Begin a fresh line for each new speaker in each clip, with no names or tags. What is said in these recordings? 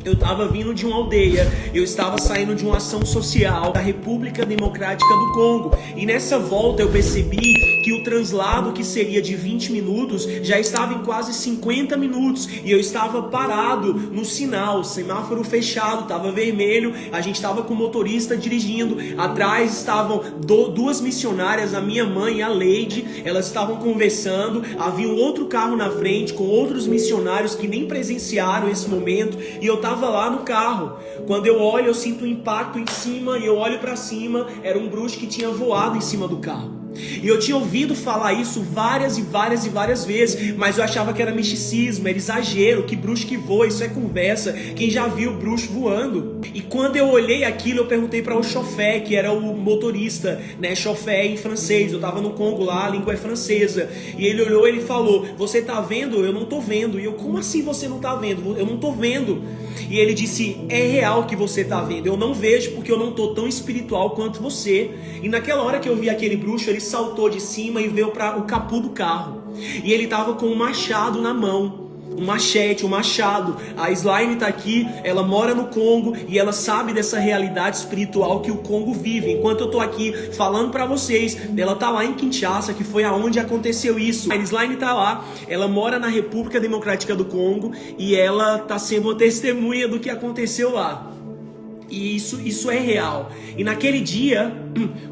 Eu estava vindo de uma aldeia, eu estava saindo de uma ação social da República Democrática do Congo. E nessa volta eu percebi que o translado, que seria de 20 minutos, já estava em quase 50 minutos. E eu estava parado no sinal, semáforo fechado, estava vermelho, a gente estava com o motorista dirigindo. Atrás estavam duas missionárias, a minha mãe e a Leide, elas estavam conversando. Havia um outro carro na frente com outros missionários que nem presenciaram esse momento. E eu estava lá no carro. Quando eu olho, eu sinto um impacto em cima e eu olho para cima, era um bruxo que tinha voado em cima do carro. E eu tinha ouvido falar isso várias vezes, mas eu achava que era misticismo, era exagero, que bruxo que voa, isso é conversa, quem já viu bruxo voando? E quando eu olhei aquilo, eu perguntei para o chofé, que era o motorista, né, chofé em francês, eu tava no Congo lá, a língua é francesa, e ele olhou e ele falou, você tá vendo? Eu não tô vendo. E eu, como assim você não tá vendo? Eu não tô vendo. E ele disse, é real que você tá vendo, eu não vejo porque eu não tô tão espiritual quanto você. E naquela hora que eu vi aquele bruxo, ele saltou de cima e veio para o capô do carro. E ele tava com um machado na mão. Um machete, um machado. A Slaine tá aqui, ela mora no Congo e ela sabe dessa realidade espiritual que o Congo vive. Enquanto eu tô aqui falando pra vocês, ela tá lá em Kinshasa, que foi aonde aconteceu isso. A Slaine tá lá, ela mora na República Democrática do Congo e ela tá sendo uma testemunha do que aconteceu lá. E isso é real. E naquele dia,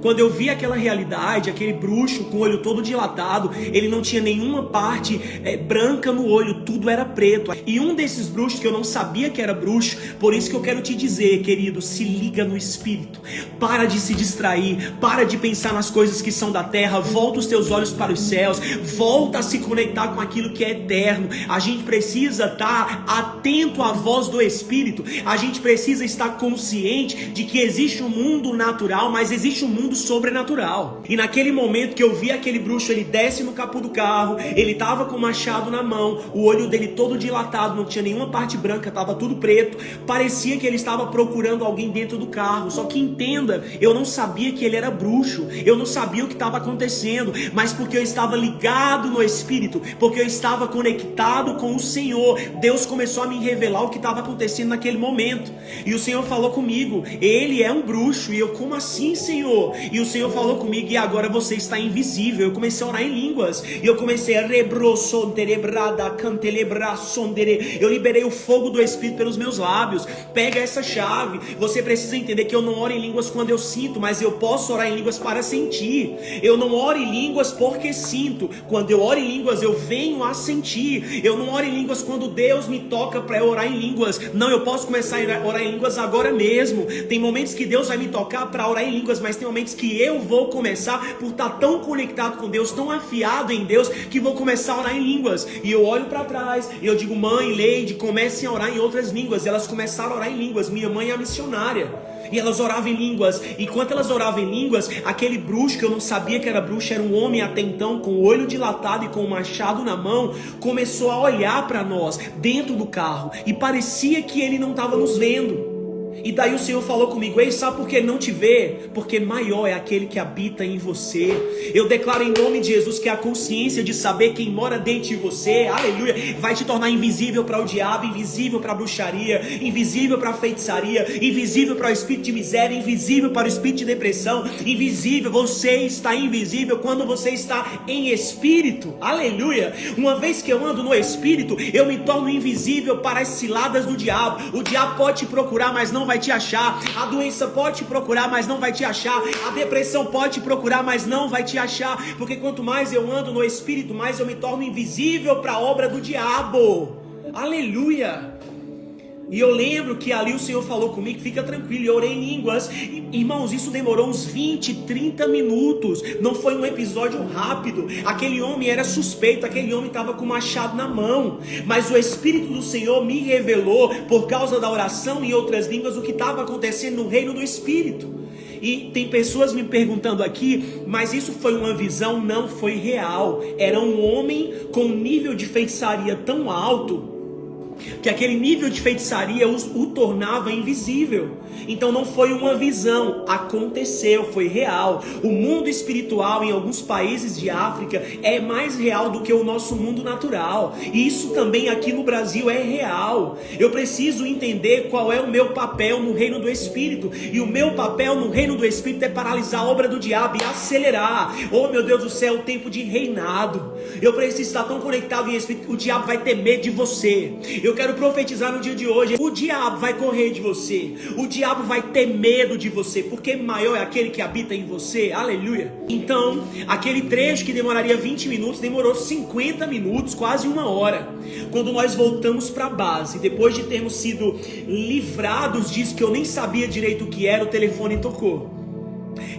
quando eu vi aquela realidade, aquele bruxo com o olho todo dilatado, ele não tinha nenhuma parte branca no olho, tudo era preto. E um desses bruxos que eu não sabia que era bruxo, por isso que eu quero te dizer, querido, se liga no espírito. Para de se distrair, para de pensar nas coisas que são da terra, volta os teus olhos para os céus, volta a se conectar com aquilo que é eterno. A gente precisa estar atento à voz do espírito, a gente precisa estar consciente de que existe um mundo natural, mas existe um mundo sobrenatural. E naquele momento que eu vi aquele bruxo, ele desce no capô do carro, ele tava com o machado na mão, o olho dele todo dilatado, não tinha nenhuma parte branca, tava tudo preto, parecia que ele estava procurando alguém dentro do carro. Só que entenda, eu não sabia que ele era bruxo, eu não sabia o que estava acontecendo, mas porque eu estava ligado no espírito, porque eu estava conectado com o Senhor, Deus começou a me revelar o que estava acontecendo naquele momento. E o Senhor falou comigo, ele é um bruxo. E eu, como assim, Senhor? E o Senhor falou comigo, e agora você está invisível. Eu comecei a orar em línguas, e eu comecei a eu liberei o fogo do Espírito pelos meus lábios. Pega essa chave, você precisa entender que eu não oro em línguas quando eu sinto, mas eu posso orar em línguas para sentir. Eu não oro em línguas porque sinto, quando eu oro em línguas eu venho a sentir. Eu não oro em línguas quando Deus me toca para eu orar em línguas, não, eu posso começar a orar em línguas agora mesmo. Tem momentos que Deus vai me tocar para orar em línguas, mas tem momentos que eu vou começar, por estar tão conectado com Deus, tão afiado em Deus, que vou começar a orar em línguas. E eu olho para trás e eu digo, mãe, Leide, comecem a orar em outras línguas. E elas começaram a orar em línguas. Minha mãe é a missionária e elas oravam em línguas. E enquanto elas oravam em línguas, aquele bruxo, que eu não sabia que era bruxo, era um homem até então, com o olho dilatado e com o machado na mão, começou a olhar para nós dentro do carro, e parecia que ele não estava nos vendo. E daí o Senhor falou comigo, ei, sabe por que ele não te vê? Porque maior é aquele que habita em você. Eu declaro em nome de Jesus que a consciência de saber quem mora dentro de você, aleluia, vai te tornar invisível para o diabo, invisível para a bruxaria, invisível para a feitiçaria, invisível para o espírito de miséria, invisível para o espírito de depressão, invisível. Você está invisível quando você está em espírito, aleluia. Uma vez que eu ando no espírito, eu me torno invisível para as ciladas do diabo. O diabo pode te procurar, mas não vai te achar. A doença pode te procurar, mas não vai te achar. A depressão pode te procurar, mas não vai te achar. Porque quanto mais eu ando no espírito, mais eu me torno invisível para a obra do diabo. Aleluia. E eu lembro que ali o Senhor falou comigo, fica tranquilo, eu orei em línguas. Irmãos, isso demorou uns 20, 30 minutos. Não foi um episódio rápido. Aquele homem era suspeito, aquele homem estava com o machado na mão. Mas o Espírito do Senhor me revelou, por causa da oração em outras línguas, o que estava acontecendo no reino do Espírito. E tem pessoas me perguntando aqui, mas isso foi uma visão? Não, foi real. Era um homem com um nível de feitiçaria tão alto que aquele nível de feitiçaria o tornava invisível. Então não foi uma visão, aconteceu, foi real. O mundo espiritual em alguns países de África é mais real do que o nosso mundo natural. E isso também aqui no Brasil é real. Eu preciso entender qual é o meu papel no reino do Espírito. E o meu papel no reino do Espírito é paralisar a obra do diabo e acelerar. Oh meu Deus do céu, o tempo de reinado. Eu preciso estar tão conectado em Espírito que o diabo vai ter medo de você. Eu quero profetizar no dia de hoje, o diabo vai correr de você, o diabo vai ter medo de você, porque maior é aquele que habita em você, aleluia. Então, aquele trecho que demoraria 20 minutos, demorou 50 minutos, quase uma hora. Quando nós voltamos para a base, depois de termos sido livrados disso que eu nem sabia direito o que era, o telefone tocou.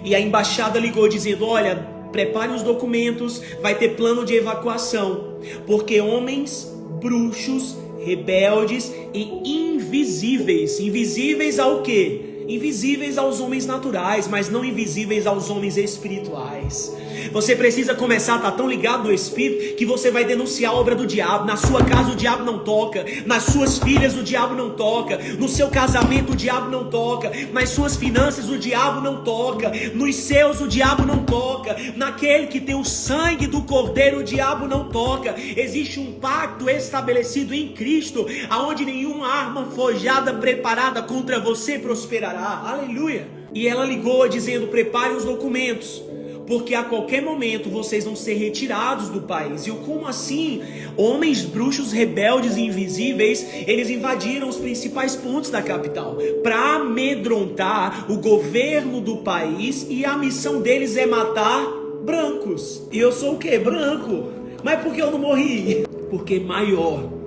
E a embaixada ligou dizendo, olha, prepare os documentos, vai ter plano de evacuação, porque homens, bruxos, rebeldes e invisíveis. Invisíveis ao quê? Invisíveis aos homens naturais, mas não invisíveis aos homens espirituais. Você precisa começar a estar tão ligado no Espírito que você vai denunciar a obra do diabo. Na sua casa o diabo não toca, nas suas filhas o diabo não toca, no seu casamento o diabo não toca, nas suas finanças o diabo não toca, nos seus o diabo não toca, naquele que tem o sangue do Cordeiro o diabo não toca. Existe um pacto estabelecido em Cristo, aonde nenhuma arma forjada preparada contra você prosperará. Aleluia. E ela ligou dizendo, prepare os documentos, porque a qualquer momento vocês vão ser retirados do país. E eu, como assim? Homens bruxos, rebeldes e invisíveis, eles invadiram os principais pontos da capital para amedrontar o governo do país, e a missão deles é matar brancos. E eu sou o quê? Branco. Mas por que eu não morri? Porque maior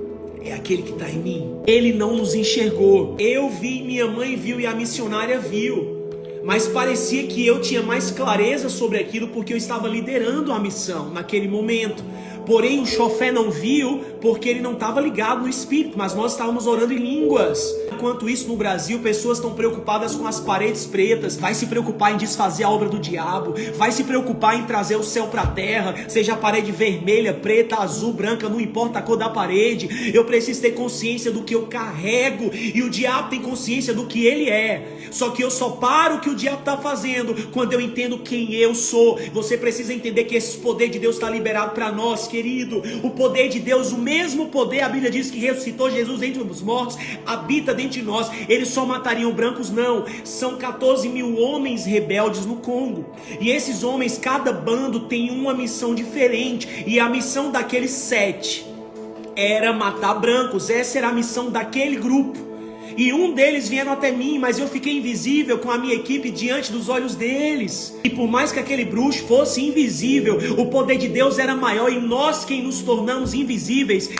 é aquele que está em mim. Ele não nos enxergou. Eu vi, minha mãe viu e a missionária viu. Mas parecia que eu tinha mais clareza sobre aquilo porque eu estava liderando a missão naquele momento. Porém o chofé não viu porque ele não estava ligado no Espírito, mas nós estávamos orando em línguas. Enquanto isso no Brasil, pessoas estão preocupadas com as paredes pretas, vai se preocupar em desfazer a obra do diabo, vai se preocupar em trazer o céu para a terra, seja a parede vermelha, preta, azul, branca, não importa a cor da parede. Eu preciso ter consciência do que eu carrego, e o diabo tem consciência do que ele é. Só que eu só paro o que o diabo está fazendo quando eu entendo quem eu sou. Você precisa entender que esse poder de Deus está liberado para nós, querido. O poder de Deus, o mesmo poder, a Bíblia diz que ressuscitou Jesus entre os mortos, habita dentro de nós. Eles só matariam brancos? Não. São 14 mil homens rebeldes no Congo. E esses homens, cada bando tem uma missão diferente. E a missão daqueles 7 era matar brancos. Essa era a missão daquele grupo. E um deles vieram até mim, mas eu fiquei invisível com a minha equipe diante dos olhos deles. E por mais que aquele bruxo fosse invisível, o poder de Deus era maior, e nós quem nos tornamos invisíveis